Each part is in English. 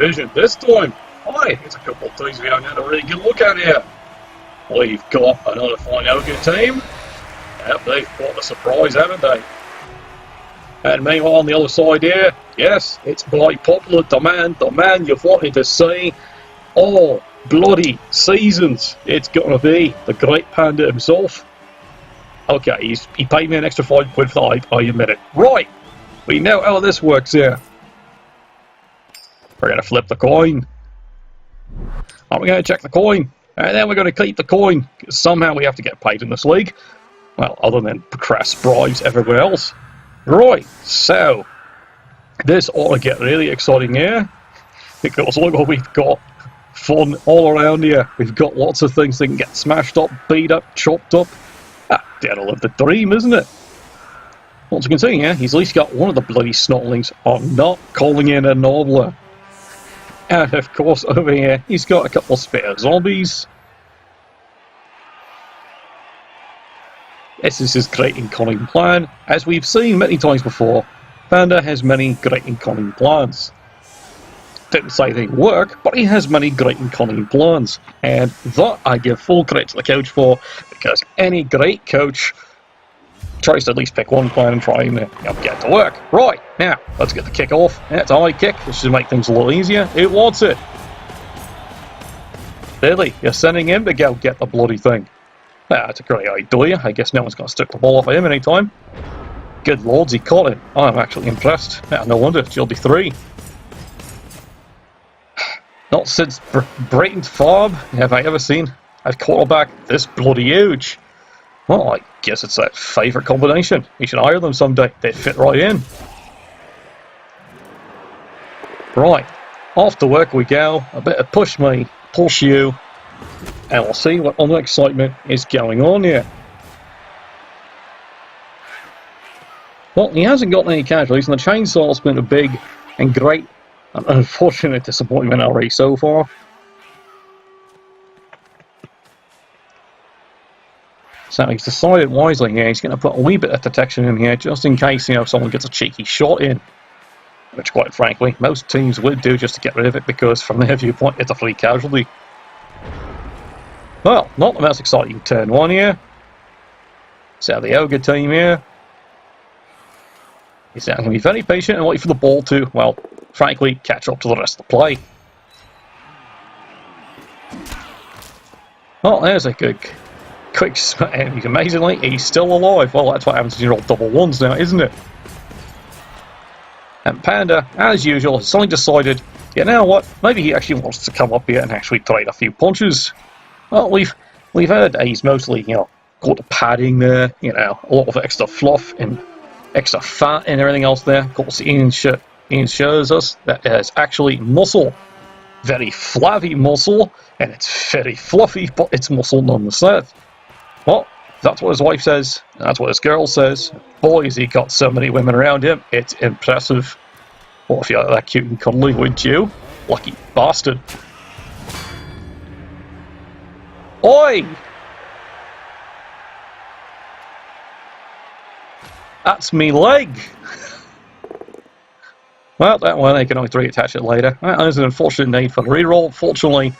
vision. This time, it's a couple of things we haven't had a really good look at here. We've got another fine Ogre team. Yep, they've brought a surprise, haven't they? And meanwhile, on the other side here, yes, it's by popular demand, the man you've wanted to see all bloody seasons. It's going to be the great Panda himself. Okay, he paid me an extra £5 I admit it. Right, we know how this works here. We're going to flip the coin. And we're going to check the coin. And then we're going to keep the coin. Somehow we have to get paid in this league. Well, other than crass bribes everywhere else. Right, so this ought to get really exciting here. Because look what we've got. Fun all around here. We've got lots of things that can get smashed up, beat up, chopped up. That'll live the dream, isn't it? Once you can see here, he's at least got one of the bloody snotlings. I'm not calling in a nobbler. And of course, over here, he's got a couple of spare zombies. This is his great and cunning plan. As we've seen many times before, Panda has many great and cunning plans. Didn't say they work, but he has many great and cunning plans. And that I give full credit to the coach for, because any great coach tries to at least pick one plan and try and get it to work. Right, now, let's get the kick off. That's a high kick, this should make things a little easier. Who wants it? Really? You're sending him to go get the bloody thing? That's a great idea. I guess no one's going to stick the ball off of him anytime. Good lords, he caught it. I'm actually impressed. No wonder, GLD3. Not since Brayton's Farb have I ever seen a quarterback this bloody huge. Well, I guess it's that favourite combination. You should hire them someday. They'd fit right in. Right, off to work we go. A bit of push me, push you. And we'll see what other excitement is going on here. Well, he hasn't got any casualties, and the chainsaw's been a big and great and unfortunate disappointment already so far. So he's decided wisely here, he's going to put a wee bit of detection in here, just in case, someone gets a cheeky shot in. Which, quite frankly, most teams would do just to get rid of it, because from their viewpoint, it's a free casualty. Well, not the most exciting turn one here. So the Ogre team here. He's now going to be very patient and wait for the ball to, well, frankly, catch up to the rest of the play. Well, there's a good, quick smack. Amazingly, he's still alive. Well, that's what happens when you roll double ones now, isn't it? And Panda, as usual, has suddenly decided, you know what, maybe he actually wants to come up here and actually trade a few punches. Well, we've heard that he's mostly, got the padding there, a lot of extra fluff and extra fat and everything else there. Of course, Ian shows us that there's actually muscle. Very flabby muscle, and it's very fluffy, but it's muscle nonetheless. Well, that's what his wife says, and that's what his girl says. Boy, has he got so many women around him, it's impressive. What if you're that cute and cuddly, wouldn't you? Lucky bastard. Oi! That's me leg! Well, that one I can always reattach it later. That is an unfortunate need for reroll. Fortunately,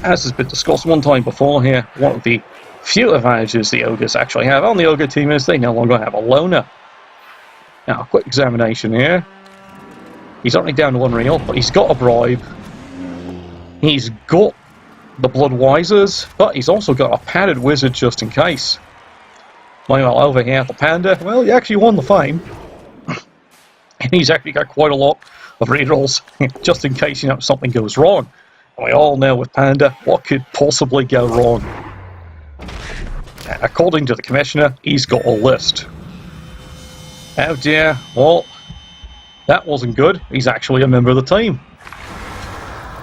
as has been discussed one time before here, one of the few advantages the Ogres actually have on the Ogre team is they no longer have a loner. Now, quick examination here. He's only down to one reel, but he's got a bribe. He's got the Blood Wisers, but he's also got a padded wizard just in case. Meanwhile, over here, the Panda, well, he actually won the fame. And he's actually got quite a lot of rerolls, just in case, something goes wrong. And we all know with Panda, what could possibly go wrong? And according to the Commissioner, he's got a list. Oh dear, well, that wasn't good. He's actually a member of the team.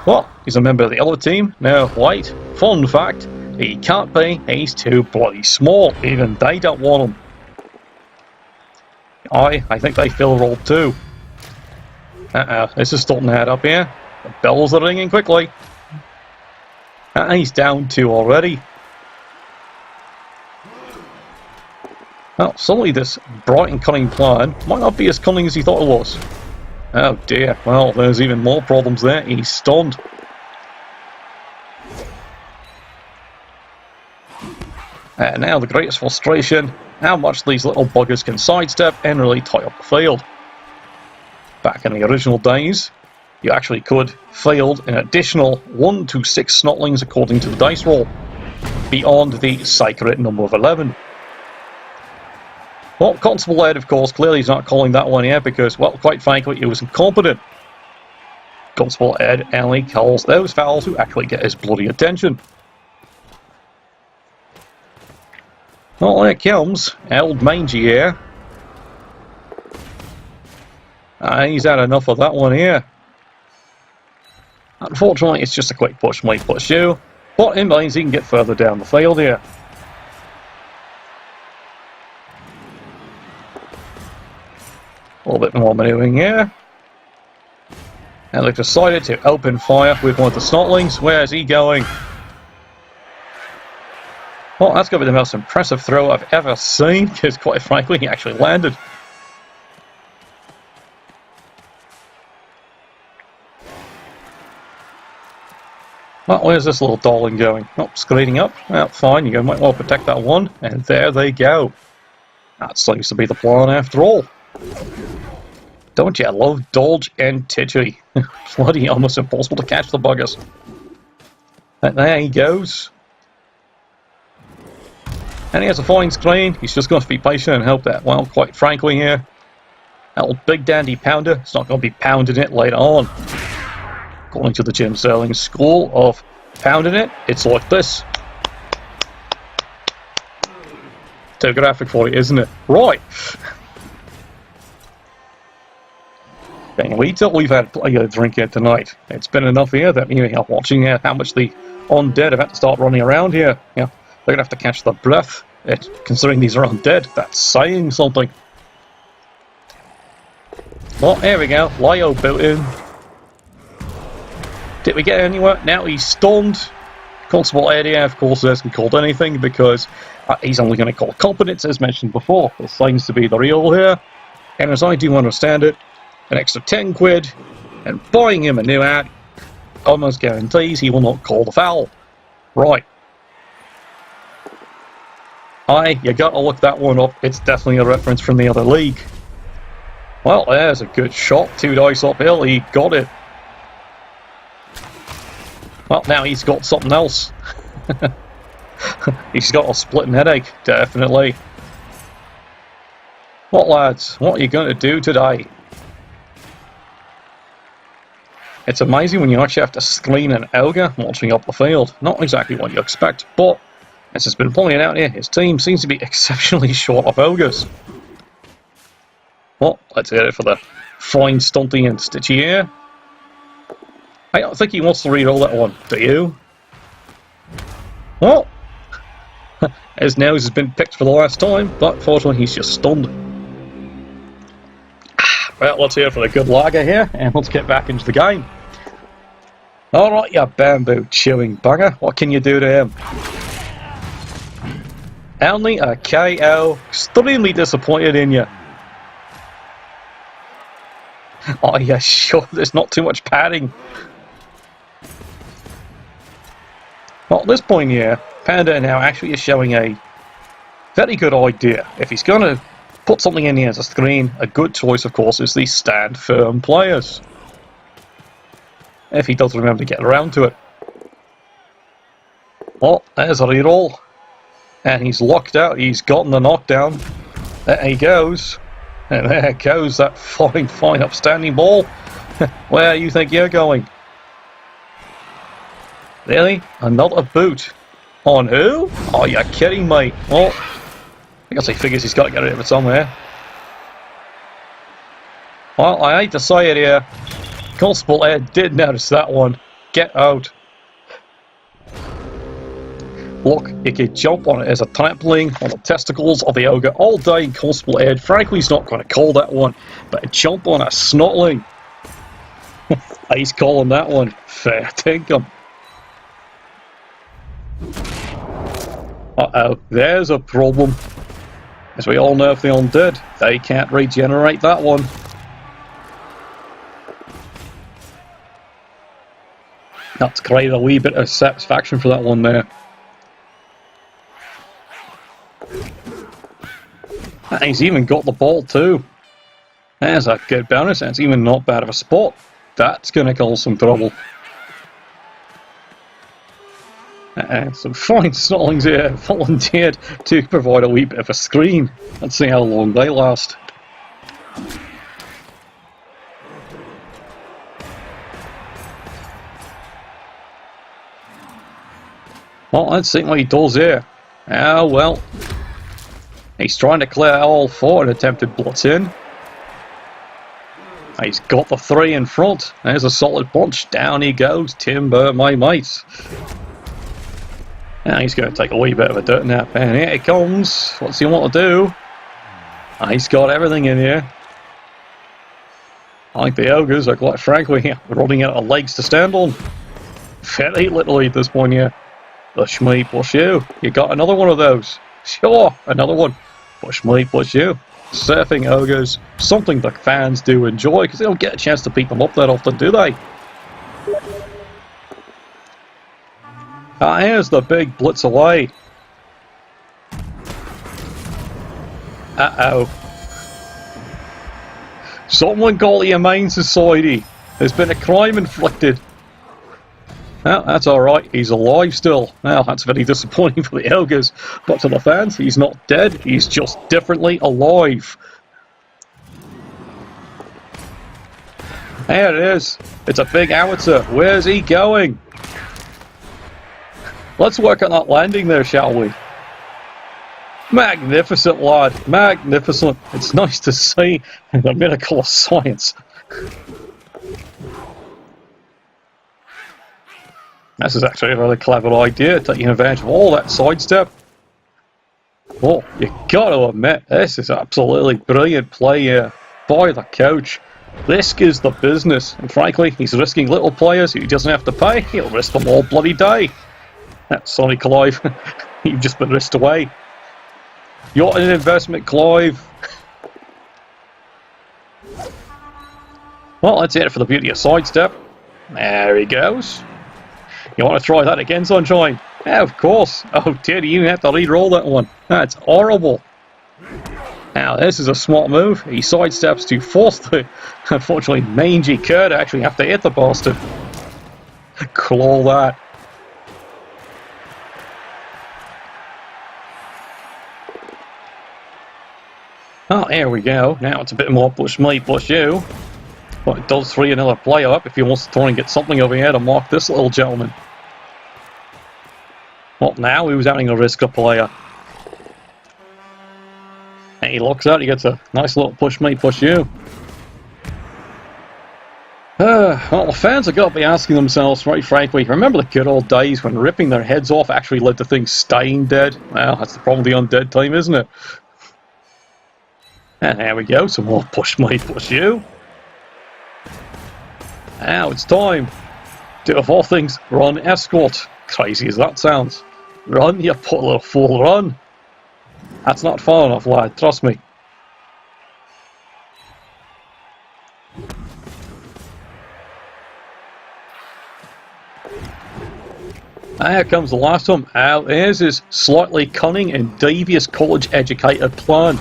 Well, he's a member of the other team. Now, wait, fun fact, he can't be, he's too bloody small. Even they don't want him. I think they feel rolled too. This is starting to head up here. The bells are ringing quickly. He's down 2 already. Well, suddenly this bright and cunning plan might not be as cunning as he thought it was. Oh dear, well, there's even more problems there. He's stunned. And now the greatest frustration, how much these little buggers can sidestep and really tie up the field. Back in the original days, you actually could field an additional 1 to 6 snotlings according to the dice roll, beyond the sacred number of 11. Well, Constable Ed, of course, clearly is not calling that one yet because, well, quite frankly, he was incompetent. Constable Ed only calls those fouls who actually get his bloody attention. Well, there comes old Mangy here. He's had enough of that one here. Unfortunately, it's just a quick push might push you, but it means he can get further down the field here. A little bit more maneuvering here. And they've decided to open fire with one of the snotlings. Where's he going? Well, that's going to be the most impressive throw I've ever seen, because quite frankly, he actually landed. Well, where's this little darling going? Oh, screening up. Well, fine, you might well protect that one. And there they go. That seems to be the plan after all. Don't you love dodge and titchy? Bloody almost impossible to catch the buggers. And there he goes. And he has a fine screen. He's just going to be patient and hope that, well, quite frankly here, that old big dandy pounder is not going to be pounding it later on. According to the Jim Sterling school of pounding it, it's like this. Too graphic for you, isn't it? Right. Wait till we've had plenty of drink here tonight. It's been enough here that you're watching how much the undead have had to start running around here. Yeah, they're going to have to catch their breath. Considering these are undead, that's saying something. Well, here we go. Lyo built in. Did we get anywhere? Now he's stunned. Constable Eddie, of course, hasn't called anything because he's only going to call competence, as mentioned before. This seems to be the real here. And as I do understand it, an extra 10 quid and buying him a new hat almost guarantees he will not call the foul. Right. You gotta look that one up. It's definitely a reference from the other league. Well, there's a good shot. 2 dice uphill. He got it. Well, now he's got something else. He's got a splitting headache, definitely. What, lads? What are you going to do today? It's amazing when you actually have to screen an ogre launching up the field. Not exactly what you expect, but as has been pointed out here, his team seems to be exceptionally short of ogres. Well, let's get it for the fine stunting and stitchy here. I don't think he wants to reroll that one, do you? Well, his nose has been picked for the last time, but fortunately he's just stunned. Well, let's hear it for the good lager here, and let's get back into the game. Alright, you bamboo chewing bugger, what can you do to him? Only a KO, extremely disappointed in you. Oh yeah, sure, there's not too much padding. Well, at this point here, Panda now actually is showing a very good idea. If he's going to put something in here as a screen, a good choice, of course, is the stand firm players. If he does remember to get around to it. Well, there's a reroll. And he's locked out, he's gotten the knockdown. There he goes. And there goes that fine upstanding ball. Where do you think you're going? Really? Another boot? On who? Oh, you're kidding me. Well, I guess he figures he's got to get rid of it somewhere. Well, I hate to say it here. Constable Ed did notice that one. Get out. Look, you could jump on it as a trampoline on the testicles of the ogre all day. Constable Ed, frankly, he's not going to call that one. But a jump on a snotling. He's calling that one fair dinkum. Uh-oh, there's a problem. As we all know, if the undead, they can't regenerate that one. That's created a wee bit of satisfaction for that one there. And he's even got the ball too. There's a good bonus, and it's even not bad of a spot. That's going to cause some trouble. Some fine Snotlings here volunteered to provide a wee bit of a screen. Let's see how long they last. Well, let's see what he does here. Oh, well. He's trying to clear all four an attempted blitz in. He's got the three in front. There's a solid punch. Down he goes. Timber, my mate. Now he's going to take a wee bit of a dirt nap. And here he comes. What's he want to do? He's got everything in here. I think the Ogres are, quite frankly, running out of legs to stand on. Very literally at this point here. Push me, push you. You got another one of those. Sure, another one. Push me, push you. Surfing Ogres, something the fans do enjoy because they don't get a chance to beat them up that often, do they? Here's the big blitz away. Uh-oh. Someone call the Humane Society. There's been a crime inflicted. Well, that's alright, he's alive still. Well, that's very disappointing for the Ogres, but to the fans, he's not dead, he's just differently alive. There it is. It's a big howitzer. Where's he going? Let's work on that landing there, shall we? Magnificent, lad. Magnificent. It's nice to see the miracle of science. This is actually a really clever idea, taking advantage of all that sidestep. Oh, you got to admit, this is absolutely brilliant play here by the coach. Risk is the business, and frankly, he's risking little players who he doesn't have to pay. He'll risk them all bloody day. Sorry, Clive. You've just been risked away. You're an investment, Clive. Well, that's it for the beauty of sidestep. There he goes. You want to try that again, Sunshine? Yeah, of course. Oh dear, you even have to re-roll that one. That's horrible. Now, this is a smart move. He sidesteps to force the, unfortunately, mangy Kord to actually have to hit the bastard. Claw that. Oh, here we go. Now it's a bit more push me, push you. But it does free another player up if he wants to try and get something over here to mark this little gentleman. Well, now he was having to risk a player. And he locks out, he gets a nice little push me, push you. Well, the fans have got to be asking themselves, very frankly, remember the good old days when ripping their heads off actually led to things staying dead? Well, that's the problem with the undead team, isn't it? And there we go, some more push me, push you. Now it's time to, of all things, run escort. Crazy as that sounds. Run, you put a little fool, run. That's not far enough, lad, trust me. Here comes the last one. Here's his slightly cunning and devious college-educated plan.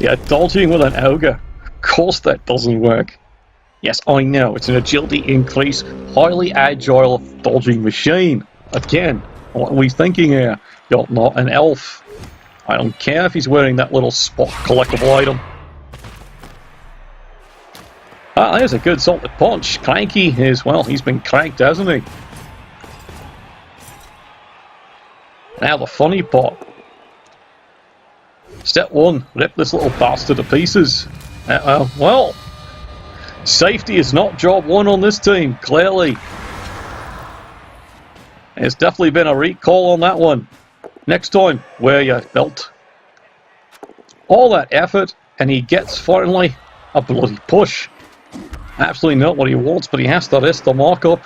Yeah, dodging with an ogre. Of course that doesn't work. Yes, I know, it's an agility increase, highly agile dodging machine. Again, what are we thinking here? You're not an elf. I don't care if he's wearing that little spot collectible item. Ah, there's a good solid punch. Cranky is, well, he's been cranked, hasn't he? Now the funny part. Step 1, rip this little bastard to pieces. Well, safety is not job 1 on this team, clearly. There's definitely been a recall on that one. Next time, wear your belt. All that effort, and he gets finally a bloody push. Absolutely not what he wants, but he has to risk the markup.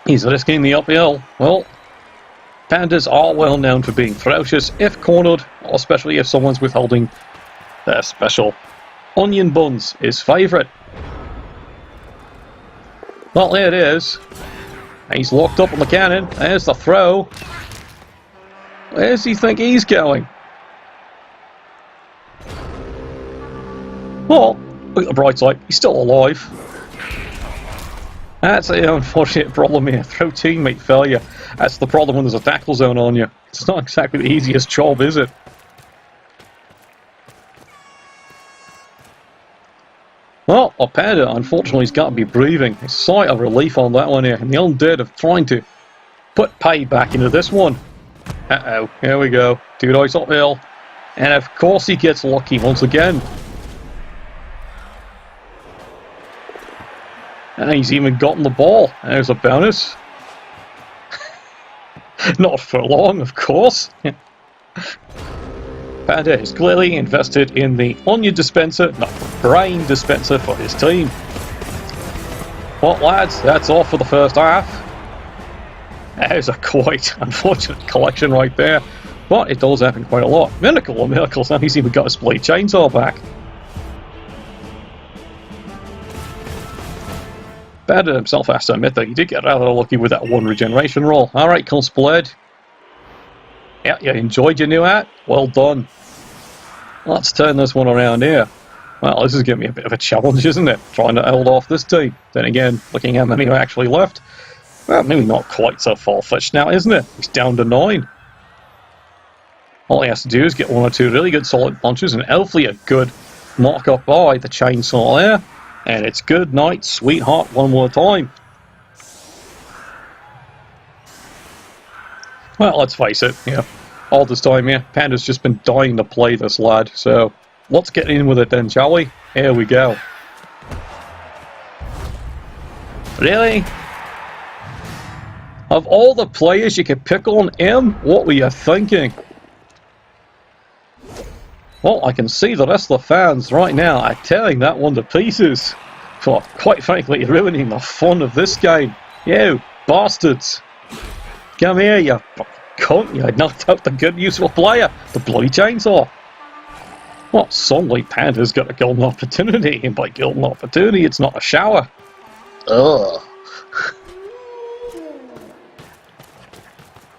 He's risking the uphill. Well, pandas are well known for being ferocious if cornered, especially if someone's withholding Their special onion buns, his favourite. Well, there it is. He's locked up on the cannon. There's the throw. Where does he think he's going? Well, look at the bright side. He's still alive. That's the unfortunate problem here. Throw teammate failure. That's the problem when there's a tackle zone on you. It's not exactly the easiest job, is it? Well, Panda, unfortunately, has got to be breathing. A sigh of relief on that one here. And the undead of trying to put pay back into this one. Uh-oh, here we go. 2 dice uphill. And of course he gets lucky once again. And he's even gotten the ball. There's a bonus. Not for long, of course. Panda is clearly invested in the onion dispenser, not the brain dispenser for his team. Well, lads, that's all for the first half. There's a quite unfortunate collection right there, but it does happen quite a lot. Miracle of miracles, now he's even got his blade chainsaw back. Panda himself has to admit that he did get rather lucky with that 1 regeneration roll. Alright, Conspblade. Yeah, you enjoyed your new hat? Well done. Let's turn this one around here. Well, this is giving me a bit of a challenge, isn't it? Trying to hold off this team. Then again, looking how many are actually left. Well, maybe not quite so far-fetched now, isn't it? He's down to 9. All he has to do is get 1 or 2 really good solid punches and hopefully a good mark-up by the chainsaw there. And it's good night, sweetheart, one more time. Well, let's face it, all this time here, Panda's just been dying to play this lad, so let's get in with it then, shall we? Here we go. Really? Of all the players you could pick on him, what were you thinking? Well, I can see the rest of the fans right now are tearing that one to pieces for, quite frankly, ruining the fun of this game. You bastards! Come here, you cunt! You knocked out the good, useful player, the bloody chainsaw. Well, suddenly Panda's got a golden opportunity, and by golden opportunity, it's not a shower. Ugh.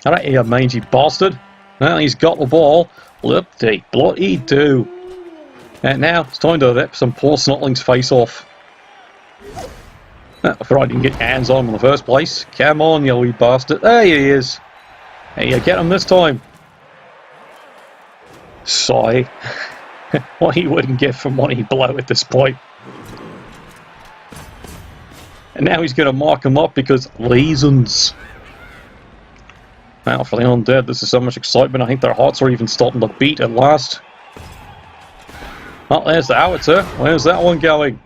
Alright, you mangy bastard. Well, he's got the ball. Look-de bloody do. And now it's time to rip some poor Snotling's face off. Before I didn't get hands on him in the first place. Come on, you wee bastard. There he is. Hey, you get him this time. Sigh. What he wouldn't give for money blow at this point. And now he's going to mark him up because reasons. Now for the undead, this is so much excitement, I think their hearts are even starting to beat at last. Oh, there's the howitzer. Where's that one going?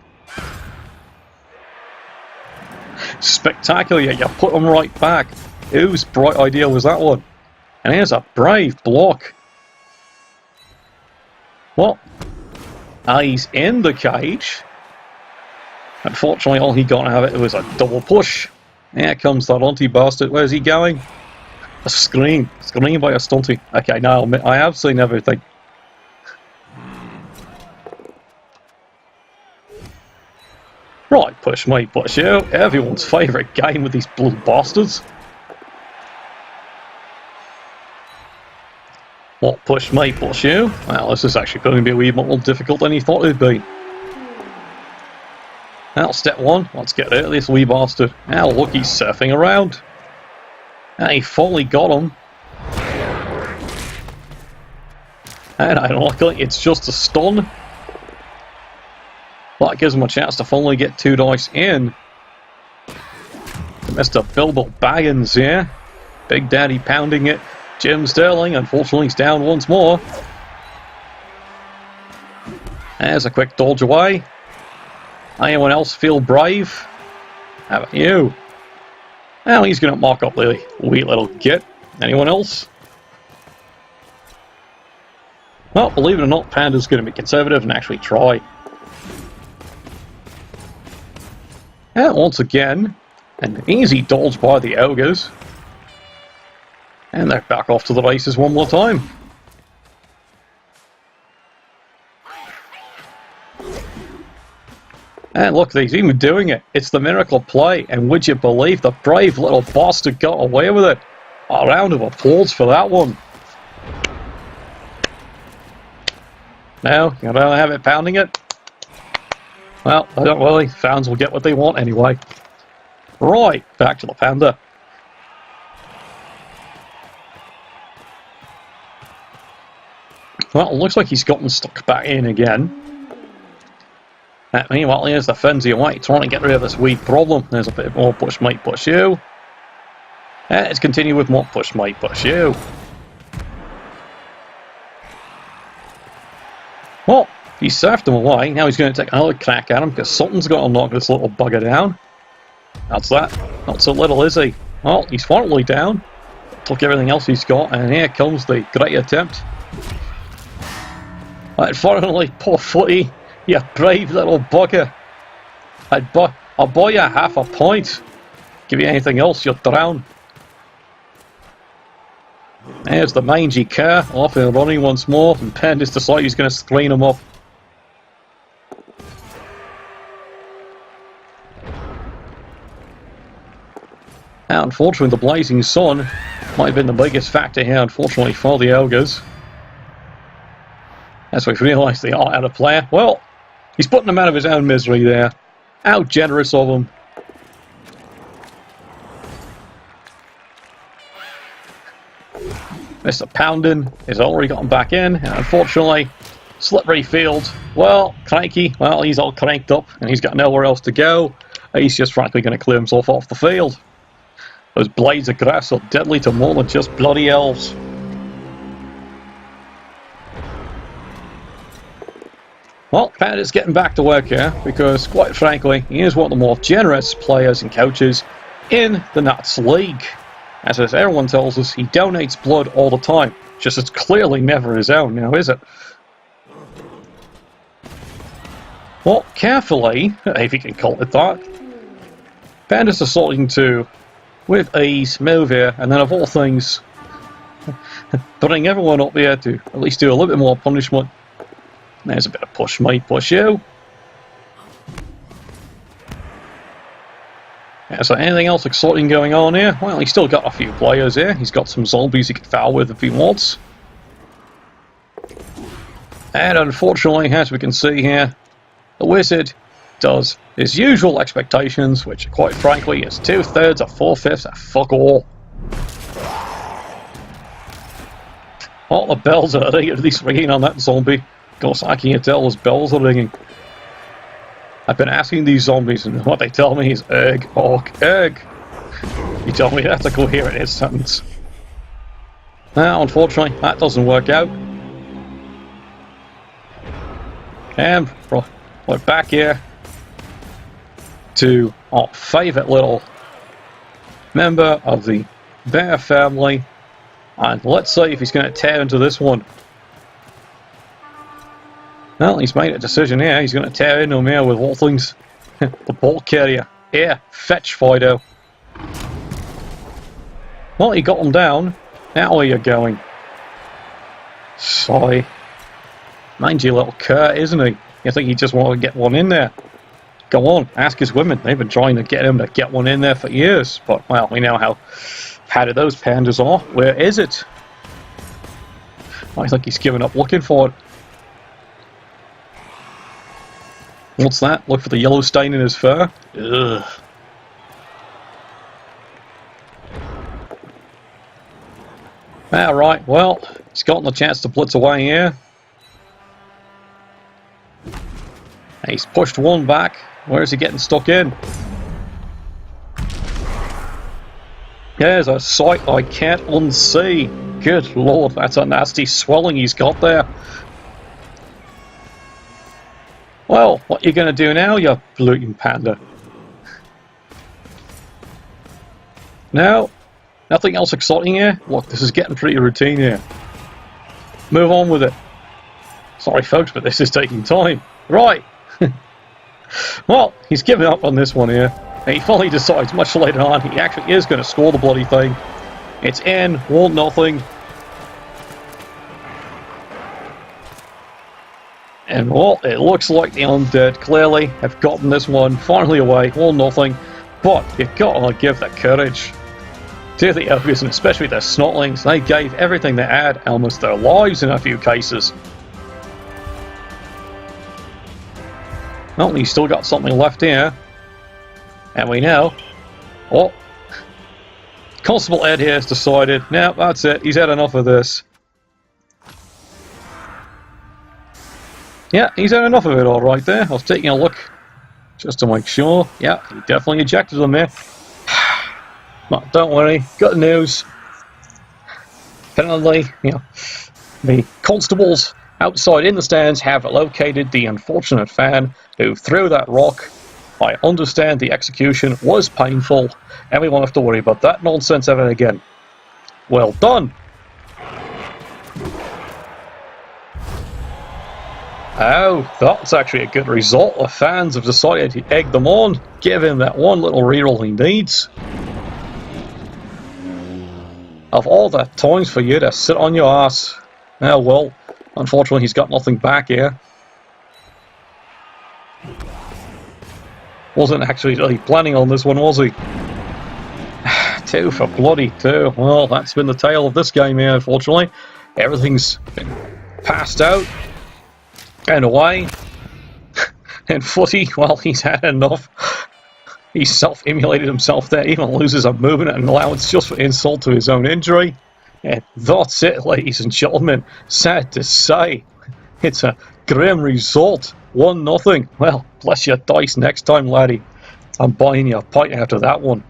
Spectacular, you put them right back. Whose bright idea was that one? And here's a brave block. Well, he's in the cage. Unfortunately, all he got out of it was a double push. Here comes that auntie bastard. Where's he going? A scream. Scream by a stunty. Okay, now I have seen everything. Right, push me, push you. Everyone's favourite game with these blue bastards. What, push me, push you? Well, this is actually going to be a wee bit more difficult than he thought it would be. Now, step 1, let's get rid of this wee bastard. Now, look, he's surfing around. And he fully got him. And I don't like it's just a stun. Well, that gives him a chance to finally get 2 dice in. Mr. Bilbo Baggins here. Big Daddy pounding it. Jim Sterling, unfortunately, is down once more. There's a quick dodge away. Anyone else feel brave? How about you? Well, he's going to mark up the wee little git. Anyone else? Well, believe it or not, Panda's going to be conservative and actually try. And once again, an easy dodge by the Ogres. And they're back off to the races one more time. And look, he's even doing it. It's the miracle play, and would you believe the brave little bastard got away with it? A round of applause for that one. Now, you don't have it pounding it? Well, I don't worry, fans will get what they want anyway. Right, back to the Panda. Well, it looks like he's gotten stuck back in again. Meanwhile, here's the Frenzy White trying to get rid of this weed problem. There's a bit more push might push you. And let's continue with more push might push you. Well, he surfed him away. Now he's going to take another crack at him because something's got to knock this little bugger down. That's that. Not so little, is he? Well, he's finally down. Took everything else he's got, and here comes the great attempt. And finally, poor Footy. You brave little bugger. I'll buy you half a point. Give you anything else, you'll drown. There's the mangy cur off and running once more, and Penn just decides he's going to screen him up. Now, unfortunately, the blazing sun might have been the biggest factor here, unfortunately, for the Ogres. As we've realised they are out of player. Well, he's putting them out of his own misery there. How generous of him. Mr. Poundin has already gotten back in, and unfortunately, slippery field. Well, cranky. Well, he's all cranked up, and he's got nowhere else to go. He's just frankly going to clear himself off the field. Those blades of grass are deadly to more than just bloody elves. Well, Panda's getting back to work here, because, quite frankly, he is one of the more generous players and coaches in the NATTS League. As everyone tells us, he donates blood all the time. Just it's clearly never his own now, is it? Well, carefully, if you can call it that, Panda's deciding to, with ease, move here, and then of all things, bring everyone up here to at least do a little bit more punishment. There's a bit of push might push you. Yeah, so anything else exciting going on here? Well, he's still got a few players here. He's got some zombies he can foul with if he wants. And unfortunately, as we can see here, the wizard does his usual expectations, which quite frankly is 2/3 or 4/5 of fuck all. All the bells are at least ringing on that zombie. Of course, I can't tell those bells are ringing. I've been asking these zombies, and what they tell me is egg, orc, egg. You tell me that's a coherent sentence. Now, unfortunately, that doesn't work out. And we're back here to our favourite little member of the bear family. And let's see if he's going to tear into this one. Well, he's made a decision here. He's going to tear into him here with all things. The ball carrier. Here, fetch Fido. Well, he got him down. Now where you going? Sorry. Mangy little cur, isn't he? You think he just wanted to get one in there? Go on, ask his women. They've been trying to get him to get one in there for years. But, well, we know how padded those pandas are. Where is it? I think he's given up looking for it. What's that? Look for the yellow stain in his fur? Ugh. Alright, well, he's gotten the chance to blitz away here. He's pushed one back. Where is he getting stuck in? There's a sight I can't unsee. Good lord, that's a nasty swelling he's got there. Well, what are you going to do now, you polluting panda? No? Nothing else exciting here? Look, this is getting pretty routine here. Move on with it. Sorry folks, but this is taking time. Right. Well, he's given up on this one here. And he finally decides much later on he actually is going to score the bloody thing. It's in, 1-0. And well, it looks like the undead clearly have gotten this one finally away, 1-0. But you've got to give the courage to the ogres, and especially their snotlings. They gave everything they had, almost their lives in a few cases. Well, he's still got something left here. And we know. Oh, Constable Ed here has decided, no, that's it, he's had enough of this. Yeah, he's had enough of it all right there. I was taking a look just to make sure. Yeah, he definitely ejected them there. But don't worry, good news. Apparently, the constables outside in the stands have located the unfortunate fan who threw that rock. I understand the execution was painful, and we won't have to worry about that nonsense ever again. Well done! Oh, that's actually a good result. The fans have decided to egg them on, give him that one little reroll he needs. Of all the times for you to sit on your ass. Oh well, unfortunately he's got nothing back here. Wasn't actually really planning on this one, was he? 2 for bloody 2. Well, that's been the tale of this game here, unfortunately. Everything's been passed out and away. And Footy, well, he's had enough. He self-immolated himself there, even loses a movement and allowance just for insult to his own injury. And that's it, ladies and gentlemen. Sad to say, it's a grim result. 1-0. Well, bless your dice next time, laddie. I'm buying you a pint after that one.